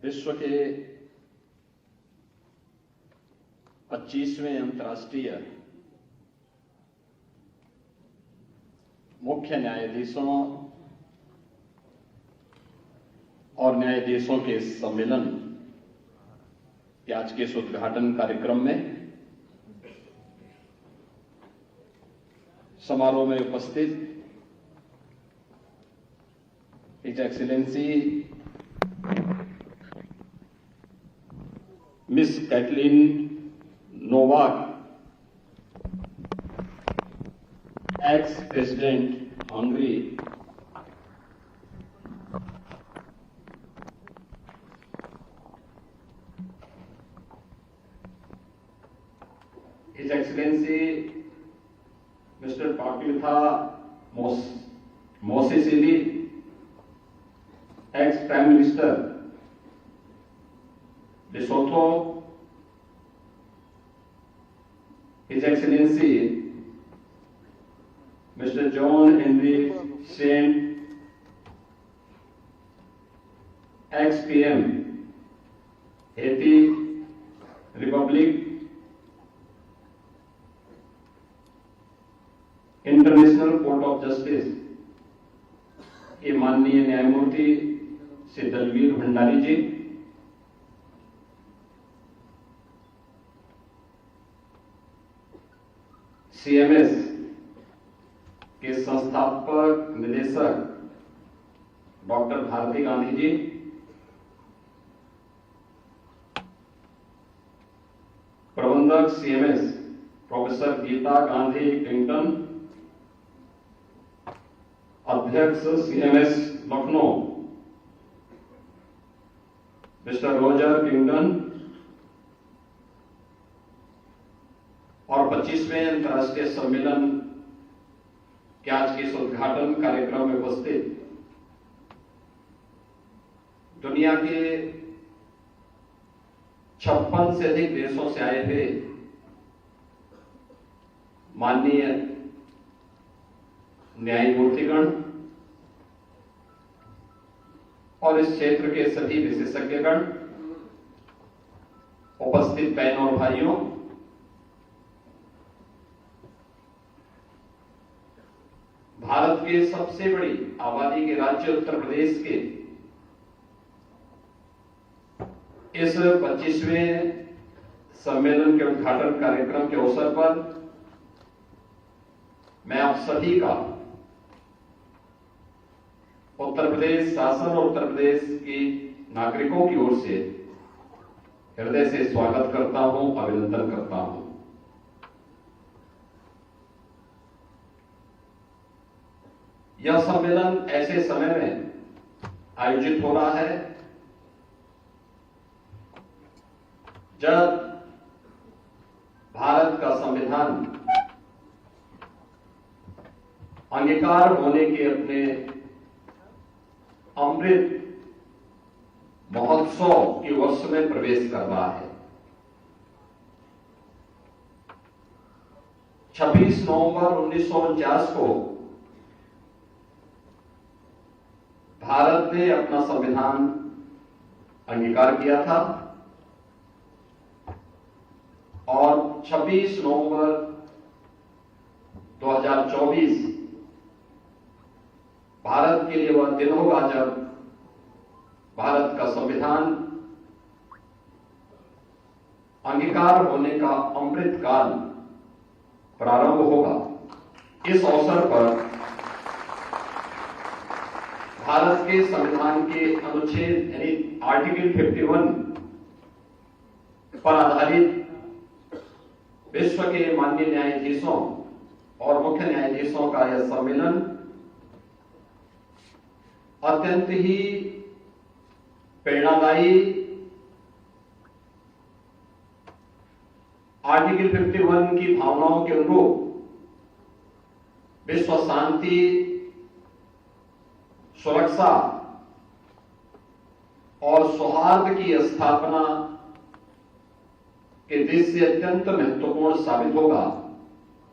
विश्व के 25वें अंतर्राष्ट्रीय मुख्य न्यायाधीशों और न्यायाधीशों के सम्मेलन के आज के इस उद्घाटन कार्यक्रम में समारोह में उपस्थित his excellency Miss Katalin Novak, ex president Hungary, his excellency mister Pakalitha Mosisili, ex prime minister Lesotho, His Excellency Mr. John Henry Saint, ex-PM, Haiti Republic, International Court of Justice के माननीय न्यायमूर्ति श्री दलवीर भंडारी जी, सीएमएस के संस्थापक निदेशक doctor Bharti Gandhi ji, प्रबंधक CMS professor Geeta Gandhi Kingdon, अध्यक्ष CMS Lucknow mister Roger Kingdon और 25वें अंतर्राष्ट्रीय सम्मेलन के आज के इस उद्घाटन कार्यक्रम में उपस्थित दुनिया के 56 से अधिक देशों से आए हुए माननीय न्यायमूर्तिगण और इस क्षेत्र के सभी विशेषज्ञगण, उपस्थित बहनों और भाइयों, भारत के सबसे बड़ी आबादी के राज्य उत्तर प्रदेश के इस 25वें सम्मेलन के उद्घाटन कार्यक्रम के अवसर पर मैं आप सभी का उत्तर प्रदेश शासन और उत्तर प्रदेश की नागरिकों की ओर से हृदय से स्वागत करता हूं, अभिनंदन करता हूं। यह सम्मेलन ऐसे समय में आयोजित हो रहा है जब भारत का संविधान अंगीकार होने के अपने अमृत महोत्सव के वर्ष में प्रवेश कर रहा है। 26 नवंबर 1949 को भारत ने अपना संविधान अंगीकार किया था और 26 नवंबर 2024 भारत के लिए वह दिन होगा जब भारत का संविधान अंगीकार होने का अमृत काल प्रारंभ होगा। इस अवसर पर भारत के संविधान के अनुच्छेद यानी आर्टिकल 51 पर आधारित विश्व के माननीय न्यायाधीशों और मुख्य न्यायाधीशों का यह सम्मेलन अत्यंत ही प्रेरणादायी, आर्टिकल 51 की भावनाओं के अनुरूप विश्व शांति, सुरक्षा और सौहार्द की स्थापना के दृष्टि से अत्यंत महत्वपूर्ण साबित होगा।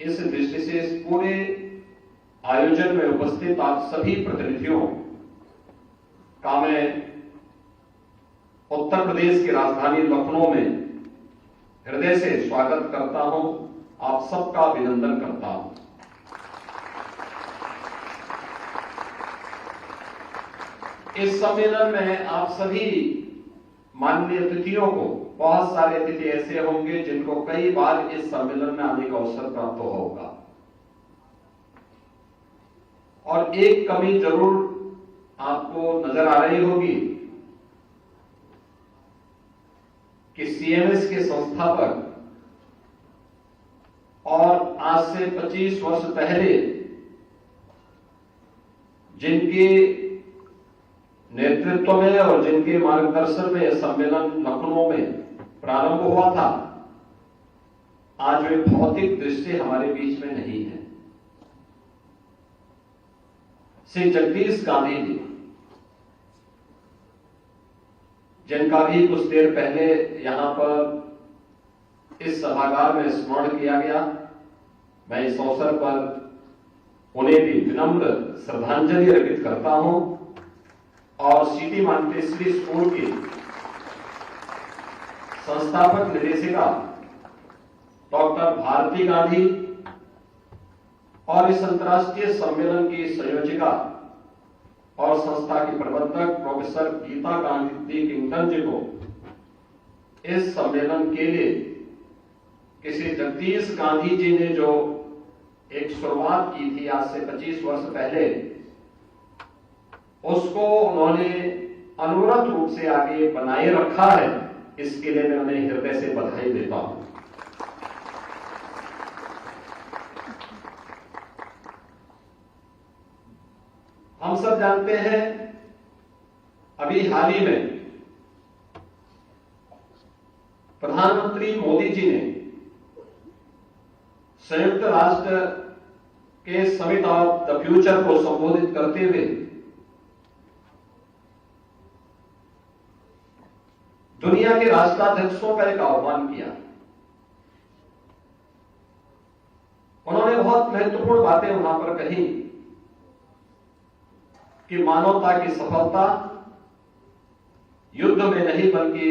इस दृष्टि से इस पूरे आयोजन में उपस्थित आप सभी प्रतिनिधियों का मैं उत्तर प्रदेश की राजधानी लखनऊ में हृदय से स्वागत करता हूं, आप सबका अभिनंदन करता हूं। इस सम्मेलन में आप सभी माननीय अतिथियों को, बहुत सारे अतिथि ऐसे होंगे जिनको कई बार इस सम्मेलन में आने का अवसर प्राप्त होगा, और एक कमी जरूर आपको नजर आ रही होगी कि सीएमएस के संस्थापक और आज से 25 वर्ष पहले जिनके नेतृत्व में और जिनके मार्गदर्शन में यह सम्मेलन लखनऊ में प्रारंभ हुआ था, आज वे भौतिक दृष्टि हमारे बीच में नहीं है। श्री जगदीश गांधी जी, जिनका भी कुछ देर पहले यहां पर इस सभागार में स्मरण किया गया, मैं इस अवसर पर उन्हें भी विनम्र श्रद्धांजलि अर्पित करता हूं और सिटी मांटेसरी स्कूल की संस्थापक निदेशिका डॉक्टर भारती गांधी और इस अंतर्राष्ट्रीय सम्मेलन की संयोजिका और संस्था की प्रबंधक प्रोफेसर गीता गांधी किंगटन जी को इस सम्मेलन के लिए किसी जगदीश गांधी जी ने जो एक शुरुआत की थी आज से 25 वर्ष पहले, उसको उन्होंने अनवरत रूप से आगे बनाए रखा है। इसके लिए मैं उन्हें हृदय से बधाई देता हूं। हम सब जानते हैं, अभी हाल ही में प्रधानमंत्री मोदी जी ने संयुक्त राष्ट्र के समिट ऑफ द फ्यूचर को संबोधित करते हुए दुनिया के राष्ट्राध्यक्षों का एक आह्वान किया। उन्होंने बहुत महत्वपूर्ण बातें वहां पर कही कि मानवता की सफलता युद्ध में नहीं बल्कि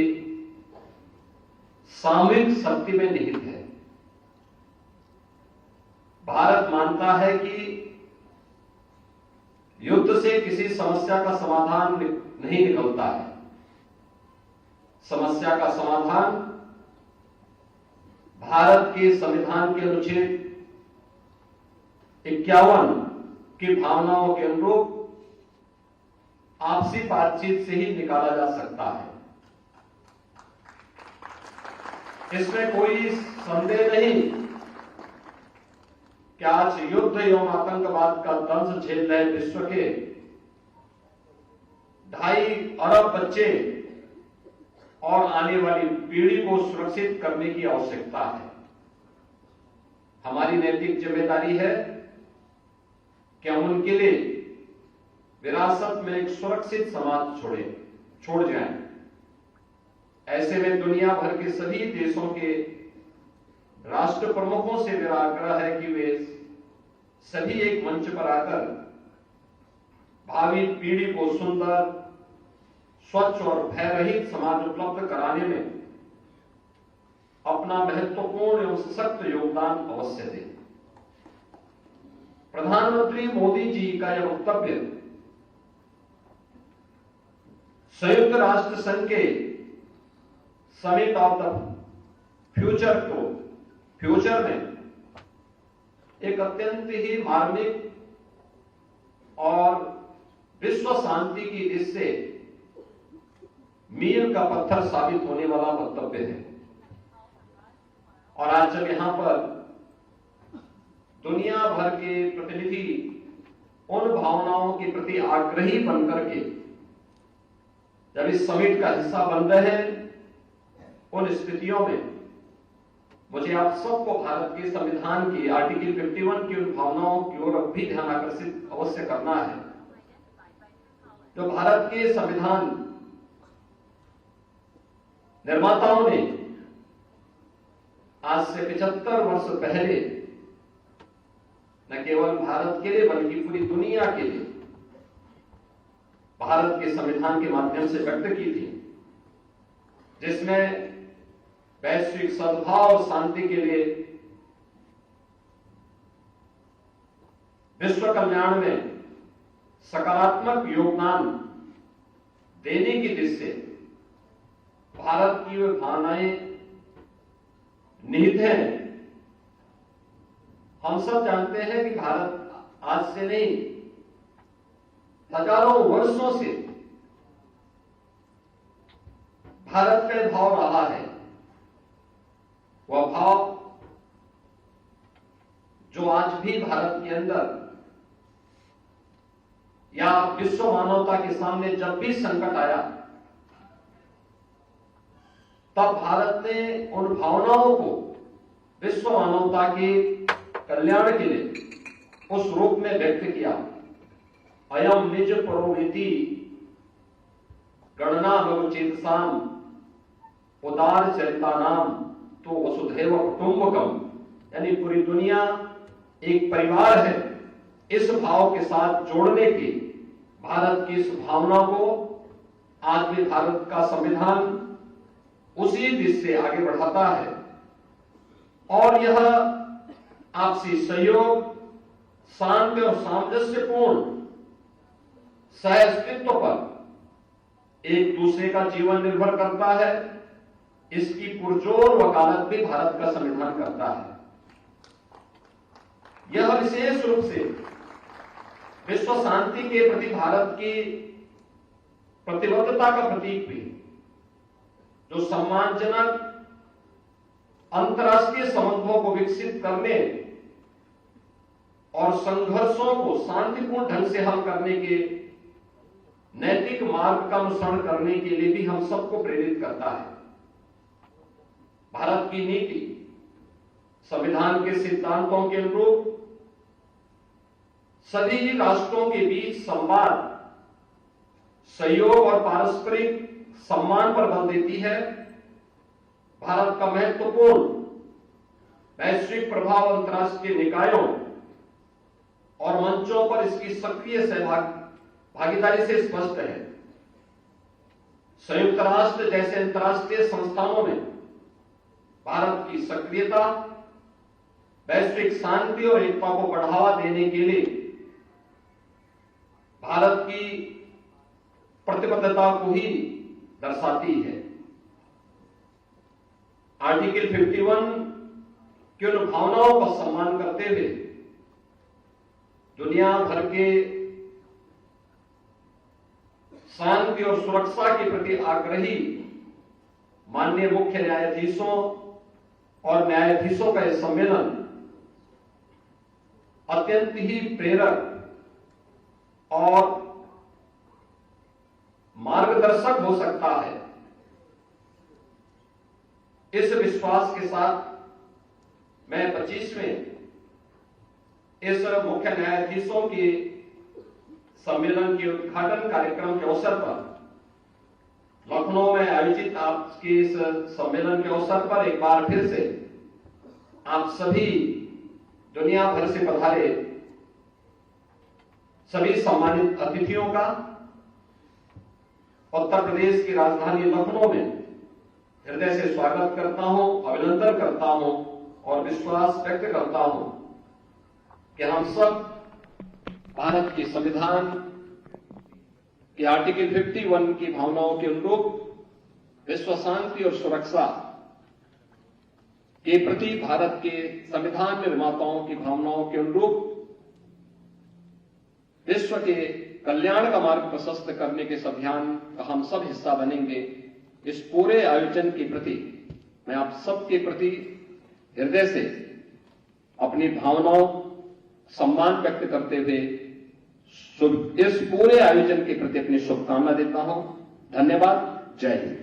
सामूहिक शक्ति में निहित है। भारत मानता है कि युद्ध से किसी समस्या का समाधान नहीं निकलता है। समस्या का समाधान भारत के संविधान के अनुच्छेद 51 की भावनाओं के अनुरूप आपसी बातचीत से ही निकाला जा सकता है। इसमें कोई संदेह नहीं कि आज युद्ध एवं आतंकवाद का दंश झेल रहे विश्व के 2.5 अरब बच्चे और आने वाली पीढ़ी को सुरक्षित करने की आवश्यकता है। हमारी नैतिक जिम्मेदारी है कि हम उनके लिए विरासत में एक सुरक्षित समाज छोड़ जाएं। ऐसे में दुनिया भर के सभी देशों के राष्ट्र प्रमुखों से मेरा आग्रह है कि वे सभी एक मंच पर आकर भावी पीढ़ी को सुंदर, स्वच्छ और भय रहित समाज उपलब्ध कराने में अपना महत्वपूर्ण एवं सशक्त योगदान अवश्य दें। प्रधानमंत्री मोदी जी का यह वक्तव्य संयुक्त राष्ट्र संघ के समिट ऑफ द फ्यूचर में एक अत्यंत ही मार्मिक और विश्व शांति की दृष्टि से मील का पत्थर साबित होने वाला वक्तव्य है। और आज जब यहां पर दुनिया भर के प्रतिनिधि उन भावनाओं के प्रति आग्रही बनकर के जब इस समिट का हिस्सा बन रहे हैं, उन स्थितियों में मुझे आप सबको भारत के संविधान की आर्टिकल 51 की उन भावनाओं की ओर भी ध्यान आकर्षित अवश्य करना है, जो भारत के संविधान निर्माताओं ने आज से 75 वर्ष पहले न केवल भारत के लिए बल्कि पूरी दुनिया के लिए भारत के संविधान के माध्यम से व्यक्त की थी। जिसमें वैश्विक सद्भाव और शांति के लिए विश्व कल्याण में सकारात्मक योगदान देने की दृष्टि से भारत की वे भावनाएं निहित हैं। हम सब जानते हैं कि भारत आज से नहीं, हजारों वर्षों से भारत में भाव रहा है। वह भाव जो आज भी भारत के अंदर या विश्व मानवता के सामने जब भी संकट आया, तब भारत ने उन भावनाओं को विश्व मानवता के कल्याण के लिए उस रूप में व्यक्त किया। अयम निज परोनीति गणना लघुचेतसाम उदार चरितानाम तो वसुधैव कुटुंबकम, यानी पूरी दुनिया एक परिवार है। इस भाव के साथ जोड़ने की भारत की इस भावना को आज भी भारत का संविधान उसी दिशा से आगे बढ़ाता है। और यह आपसी सहयोग, शांति और सामंजस्यपूर्ण सहअस्तित्व पर एक दूसरे का जीवन निर्भर करता है। इसकी पुरजोर वकालत भी भारत का संविधान करता है। यह विशेष रूप से विश्व शांति के प्रति भारत की प्रतिबद्धता का प्रतीक भी, जो सम्मानजनक अंतर्राष्ट्रीय संबंधों को विकसित करने और संघर्षों को शांतिपूर्ण ढंग से हल करने के नैतिक मार्ग का अनुसरण करने के लिए भी हम सबको प्रेरित करता है। भारत की नीति संविधान के सिद्धांतों के अनुरूप सभी राष्ट्रों के बीच संवाद, सहयोग और पारस्परिक सम्मान पर बल देती है। भारत का महत्वपूर्ण वैश्विक प्रभाव अंतर्राष्ट्रीय निकायों और मंचों पर इसकी सक्रिय भागीदारी से स्पष्ट है। संयुक्त राष्ट्र जैसे अंतर्राष्ट्रीय संस्थानों में भारत की सक्रियता वैश्विक शांति और एकता को बढ़ावा देने के लिए भारत की प्रतिबद्धता को ही दर्शाती है। आर्टिकल 51 की उन भावनाओं का सम्मान करते हुए दुनिया भर के शांति और सुरक्षा के प्रति आग्रही माननीय मुख्य न्यायाधीशों और न्यायाधीशों का यह सम्मेलन अत्यंत ही प्रेरक और मार्गदर्शक हो सकता है। इस विश्वास के साथ मैं 25वें इस मुख्य न्यायाधीशों के सम्मेलन के उद्घाटन कार्यक्रम के अवसर पर लखनऊ में आयोजित आपके इस सम्मेलन के अवसर पर एक बार फिर से आप सभी दुनिया भर से पधारे सभी सम्मानित अतिथियों का उत्तर प्रदेश की राजधानी लखनऊ में हृदय से स्वागत करता हूं, अभिनंदन करता हूं और विश्वास व्यक्त करता हूं कि हम सब भारत के संविधान के आर्टिकल 51 की भावनाओं के अनुरूप विश्व शांति और सुरक्षा के प्रति भारत के संविधान निर्माताओं की भावनाओं के अनुरूप विश्व के कल्याण का मार्ग प्रशस्त करने के इस अभियान का हम सब हिस्सा बनेंगे। इस पूरे आयोजन के प्रति मैं आप सबके प्रति हृदय से अपनी भावनाओं सम्मान व्यक्त करते हुए इस पूरे आयोजन के प्रति अपनी शुभकामना देता हूं। धन्यवाद। जय हिंद।